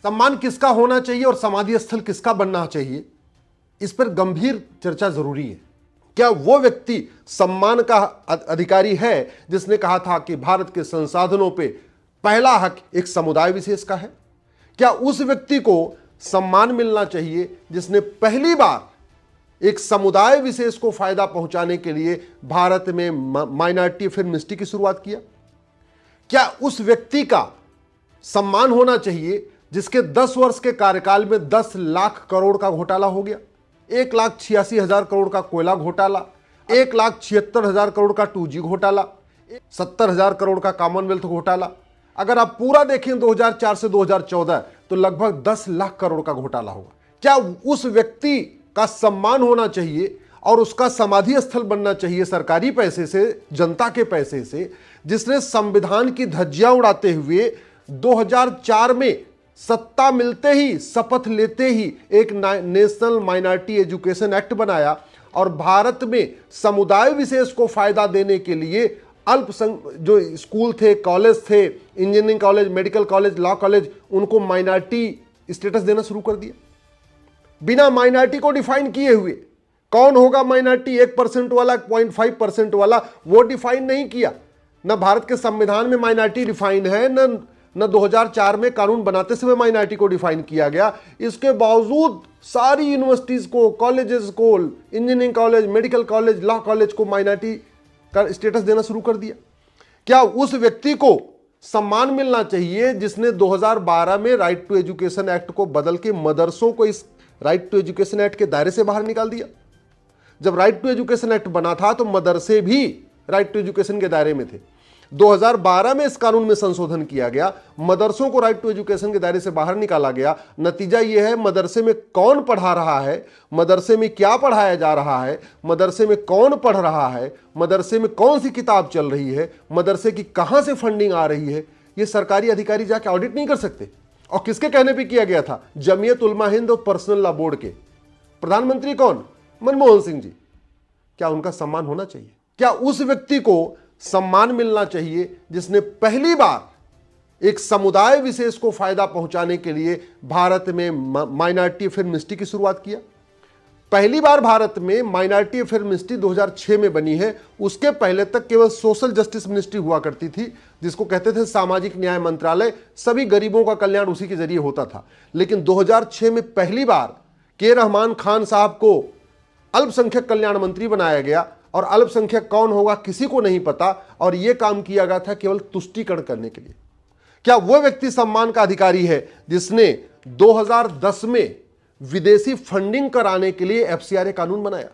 सम्मान किसका होना चाहिए और समाधि स्थल किसका बनना चाहिए, इस पर गंभीर चर्चा जरूरी है। क्या वो व्यक्ति सम्मान का अधिकारी है जिसने कहा था कि भारत के संसाधनों पे पहला हक एक समुदाय विशेष का है? क्या उस व्यक्ति को सम्मान मिलना चाहिए जिसने पहली बार एक समुदाय विशेष को फायदा पहुंचाने के लिए भारत में माइनॉरिटी अफेयर मिनिस्ट्री की शुरुआत किया? क्या उस व्यक्ति का सम्मान होना चाहिए जिसके 10 वर्ष के कार्यकाल में 10 लाख करोड़ का घोटाला हो गया, 1,86,000 करोड़ का कोयला घोटाला, 1,76,000 करोड़ का 2G घोटाला, 70,000 करोड़ का कॉमनवेल्थ घोटाला? अगर आप पूरा देखें 2004 से 2014 तो लगभग 10 लाख करोड़ का घोटाला होगा। क्या उस व्यक्ति का सम्मान होना चाहिए और उसका समाधि स्थल बनना चाहिए सरकारी पैसे से, जनता के पैसे से, जिसने संविधान की धज्जियां उड़ाते हुए 2004 में सत्ता मिलते ही, शपथ लेते ही एक नेशनल माइनॉरिटी एजुकेशन एक्ट बनाया और भारत में समुदाय विशेष को फायदा देने के लिए जो स्कूल थे, कॉलेज थे, engineering college, medical college, law college, उनको माइनॉरिटी स्टेटस देना शुरू कर दिया बिना माइनॉरिटी को डिफाइन किए हुए। कौन होगा माइनॉरिटी, 1% वाला, 0.5% वाला, वो डिफाइन नहीं किया। न भारत के संविधान में माइनॉरिटी डिफाइन है, न 2004 में कानून बनाते समय माइनॉरिटी को डिफाइन किया गया। इसके बावजूद सारी यूनिवर्सिटीज को, कॉलेजेस को, engineering college, medical college, law college को माइनॉरिटी का स्टेटस देना शुरू कर दिया। क्या उस व्यक्ति को सम्मान मिलना चाहिए जिसने 2012 में राइट टू एजुकेशन एक्ट को बदल के मदरसों को इस राइट टू एजुकेशन एक्ट के दायरे से बाहर निकाल दिया? जब राइट टू एजुकेशन एक्ट बना था तो मदरसे भी राइट टू एजुकेशन के दायरे में थे। 2012 में इस कानून में संशोधन किया गया, मदरसों को राइट टू एजुकेशन के दायरे से बाहर निकाला गया। नतीजा यह है, मदरसे में कौन पढ़ा रहा है, मदरसे में क्या पढ़ाया जा रहा है, मदरसे में कौन पढ़ रहा है, मदरसे में कौन सी किताब चल रही है, मदरसे की कहां से फंडिंग आ रही है, यह सरकारी अधिकारी जाके ऑडिट नहीं कर सकते। और किसके कहने पर किया गया था? जमीयत उलमा हिंद और पर्सनल लॉ बोर्ड के प्रधानमंत्री कौन? मनमोहन सिंह जी। क्या उनका सम्मान होना चाहिए? क्या उस व्यक्ति को सम्मान मिलना चाहिए जिसने पहली बार एक समुदाय विशेष को फायदा पहुंचाने के लिए भारत में माइनॉरिटी अफेयर मिनिस्ट्री की शुरुआत किया? पहली बार भारत में माइनॉरिटी अफेयर मिनिस्ट्री 2006 में बनी है। उसके पहले तक केवल सोशल जस्टिस मिनिस्ट्री हुआ करती थी, जिसको कहते थे सामाजिक न्याय मंत्रालय। सभी गरीबों का कल्याण उसी के जरिए होता था। लेकिन 2006 में पहली बार के रहमान खान साहब को अल्पसंख्यक कल्याण मंत्री बनाया गया और अल्पसंख्यक कौन होगा किसी को नहीं पता, और यह काम किया गया था केवल तुष्टीकरण करने के लिए। क्या वह व्यक्ति सम्मान का अधिकारी है जिसने 2010 में विदेशी फंडिंग कराने के लिए एफसीआरए कानून बनाया?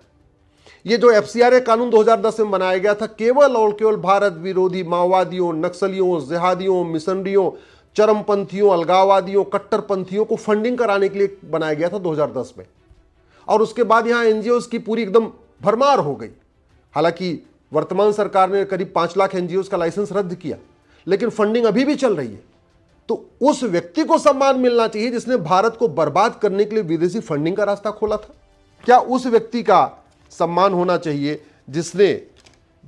यह जो एफसीआरए कानून 2010 में बनाया गया था, केवल और केवल भारत विरोधी माओवादियों, नक्सलियों, जिहादियों, मिशनरियों, चरमपंथियों, अलगाववादियों, कट्टरपंथियों को फंडिंग कराने के लिए बनाया गया था 2010 में। और उसके बाद यहां एनजीओ की पूरी एकदम भरमार हो गई। हालांकि वर्तमान सरकार ने करीब 5 लाख एनजीओ का लाइसेंस रद्द किया, लेकिन फंडिंग अभी भी चल रही है। तो उस व्यक्ति को सम्मान मिलना चाहिए जिसने भारत को बर्बाद करने के लिए विदेशी फंडिंग का रास्ता खोला था? क्या उस व्यक्ति का सम्मान होना चाहिए जिसने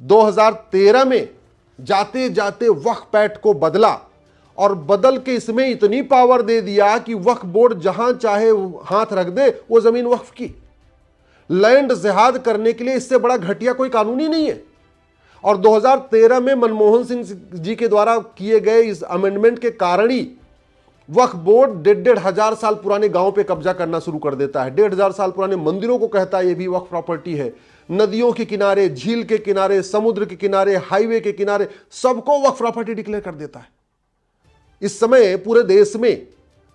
2013 में जाते जाते वक्फ एक्ट को बदला और बदल के इसमें इतनी पावर दे दिया कि वक्फ बोर्ड जहां चाहे हाथ रख दे वो जमीन वक्फ की? लैंड जिहाद करने के लिए इससे बड़ा घटिया कोई कानून ही नहीं है। और 2013 में मनमोहन सिंह जी के द्वारा किए गए इस अमेंडमेंट के कारण ही वक्फ बोर्ड 1,500 साल पुराने गांव पे कब्जा करना शुरू कर देता है। 1,500 साल पुराने मंदिरों को कहता है ये भी वक्फ प्रॉपर्टी है। नदियों के किनारे, झील के किनारे, समुद्र के किनारे, हाईवे के किनारे, सबको वक्फ प्रॉपर्टी डिक्लेयर कर देता है। इस समय पूरे देश में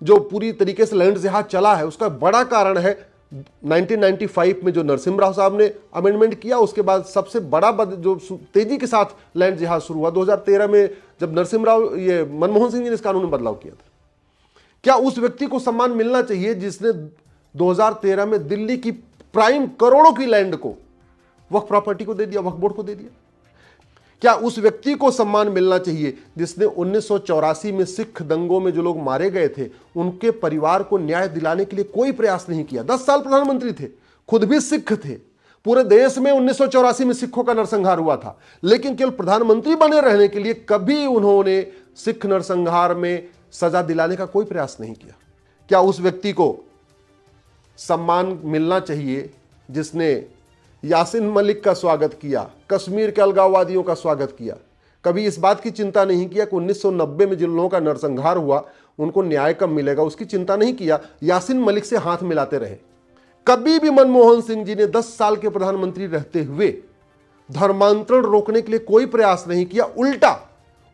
जो पूरी तरीके से लैंड जिहाद चला है, उसका बड़ा कारण है 1995 में जो नरसिम्हा राव साहब ने अमेंडमेंट किया। उसके बाद सबसे बड़ा जो तेजी के साथ लैंड जिहाद शुरू हुआ 2013 में, जब नरसिम्हा राव, ये मनमोहन सिंह जी ने इस कानून में बदलाव किया था। क्या उस व्यक्ति को सम्मान मिलना चाहिए जिसने 2013 में दिल्ली की प्राइम करोड़ों की लैंड को वक्फ प्रॉपर्टी को दे दिया, वक्फ बोर्ड को दे दिया? क्या उस व्यक्ति को सम्मान मिलना चाहिए जिसने 1984 में सिख दंगों में जो लोग मारे गए थे उनके परिवार को न्याय दिलाने के लिए कोई प्रयास नहीं किया? 10 साल प्रधानमंत्री थे, खुद भी सिख थे। पूरे देश में 1984 में सिखों का नरसंहार हुआ था, लेकिन केवल प्रधानमंत्री बने रहने के लिए कभी उन्होंने सिख नरसंहार में सजा दिलाने का कोई प्रयास नहीं किया। क्या उस व्यक्ति को सम्मान मिलना चाहिए जिसने यासीन मलिक का स्वागत किया, कश्मीर के अलगाववादियों का स्वागत किया? कभी इस बात की चिंता नहीं किया कि 1990 में जिन लोगों का नरसंहार हुआ उनको न्याय कब मिलेगा, उसकी चिंता नहीं किया, यासीन मलिक से हाथ मिलाते रहे। कभी भी मनमोहन सिंह जी ने 10 साल के प्रधानमंत्री रहते हुए धर्मांतरण रोकने के लिए कोई प्रयास नहीं किया। उल्टा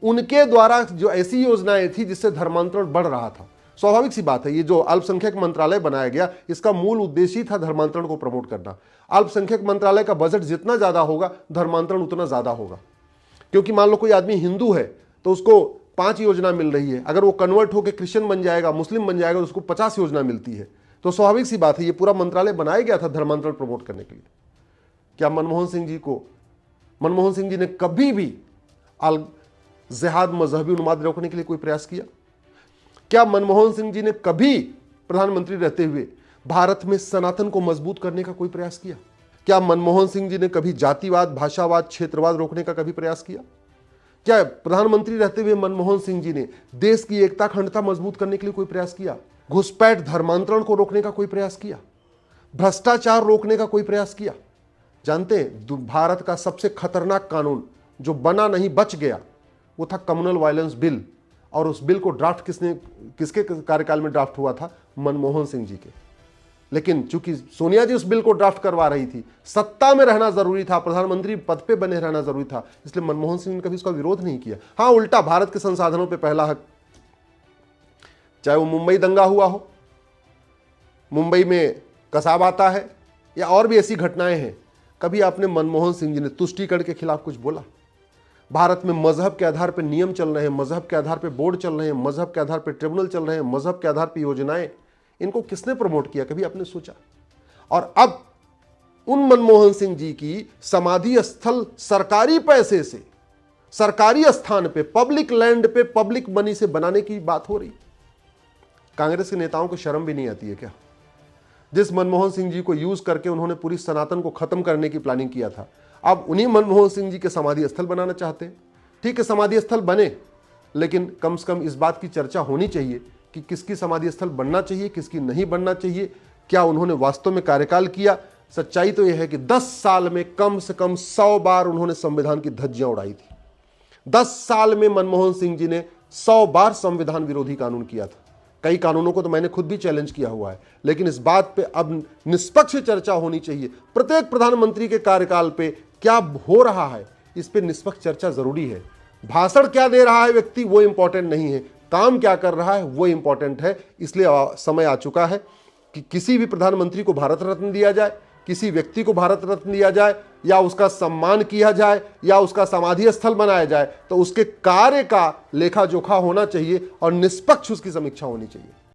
उनके द्वारा जो ऐसी योजनाएं थी जिससे धर्मांतरण बढ़ रहा था। स्वाभाविक सी बात है, ये जो अल्पसंख्यक मंत्रालय बनाया गया इसका मूल उद्देश्य ही था धर्मांतरण को प्रमोट करना। अल्पसंख्यक मंत्रालय का बजट जितना ज्यादा होगा धर्मांतरण उतना ज्यादा होगा, क्योंकि मान लो कोई आदमी हिंदू है तो उसको 5 योजना मिल रही है, अगर वो कन्वर्ट होकर क्रिश्चियन बन जाएगा, मुस्लिम बन जाएगा तो उसको 50 योजना मिलती है। तो स्वाभाविक सी बात है, ये पूरा मंत्रालय बनाया गया था धर्मांतरण प्रमोट करने के लिए। क्या मनमोहन सिंह जी ने कभी भी अल जिहाद मजहबी उन्माद रोकने के लिए कोई प्रयास किया? क्या मनमोहन सिंह जी ने कभी प्रधानमंत्री रहते हुए भारत में सनातन को मजबूत करने का कोई प्रयास किया? क्या मनमोहन सिंह जी ने कभी जातिवाद, भाषावाद, क्षेत्रवाद रोकने का कभी प्रयास किया? क्या प्रधानमंत्री रहते हुए मनमोहन सिंह जी ने देश की एकता अखंडता मजबूत करने के लिए कोई प्रयास किया? घुसपैठ धर्मांतरण को रोकने का कोई प्रयास किया? भ्रष्टाचार रोकने का कोई प्रयास किया? जानते हैं, भारत का सबसे खतरनाक कानून जो बना नहीं बच गया वो था कम्युनल वायलेंस बिल, और उस बिल को ड्राफ्ट किसके कार्यकाल में ड्राफ्ट हुआ था? मनमोहन सिंह जी के। लेकिन चूंकि सोनिया जी उस बिल को ड्राफ्ट करवा रही थी, सत्ता में रहना जरूरी था, प्रधानमंत्री पद पे बने रहना जरूरी था, इसलिए मनमोहन सिंह ने कभी उसका विरोध नहीं किया। हां, उल्टा भारत के संसाधनों पे पहला हक, चाहे वो मुंबई दंगा हुआ हो, मुंबई में कसाब आता है, या और भी ऐसी घटनाएं हैं, कभी आपने मनमोहन सिंह जी ने तुष्टीकरण के खिलाफ कुछ बोला? भारत में मजहब के आधार पर नियम चल रहे हैं, मजहब के आधार पर बोर्ड चल रहे हैं, मजहब के आधार पर ट्रिब्यूनल चल रहे हैं, मजहब के आधार पर योजनाएं, इनको किसने प्रमोट किया? कभी आपने सोचा? और अब उन मनमोहन सिंह जी की समाधि स्थल सरकारी पैसे से, सरकारी स्थान पे, पब्लिक लैंड पे, पब्लिक मनी से बनाने की बात हो रही। कांग्रेस के नेताओं को शर्म भी नहीं आती है क्या? जिस मनमोहन सिंह जी को यूज करके उन्होंने पूरी सनातन को खत्म करने की प्लानिंग किया था, अब उन्हीं मनमोहन सिंह जी के समाधि स्थल बनाना चाहते हैं। ठीक है, समाधि स्थल बने, लेकिन कम से कम इस बात की चर्चा होनी चाहिए कि किसकी समाधि स्थल बनना चाहिए, किसकी नहीं बनना चाहिए, क्या उन्होंने वास्तव में कार्यकाल किया। सच्चाई तो यह है कि 10 साल में कम से कम 100 बार उन्होंने संविधान की धज्जियां उड़ाई थी। 10 साल में मनमोहन सिंह जी ने 100 बार संविधान विरोधी कानून किया था। कई कानूनों को तो मैंने खुद भी चैलेंज किया हुआ है, लेकिन इस बात पे अब निष्पक्ष चर्चा होनी चाहिए। प्रत्येक प्रधानमंत्री के कार्यकाल पे क्या हो रहा है, इस पे निष्पक्ष चर्चा जरूरी है। भाषण क्या दे रहा है व्यक्ति वो इंपॉर्टेंट नहीं है, काम क्या कर रहा है वो इंपॉर्टेंट है। इसलिए समय आ चुका है कि किसी भी प्रधानमंत्री को भारत रत्न दिया जाए, किसी व्यक्ति को भारत रत्न दिया जाए, या उसका सम्मान किया जाए, या उसका समाधि स्थल बनाया जाए, तो उसके कार्य का लेखा जोखा होना चाहिए और निष्पक्ष उसकी समीक्षा होनी चाहिए।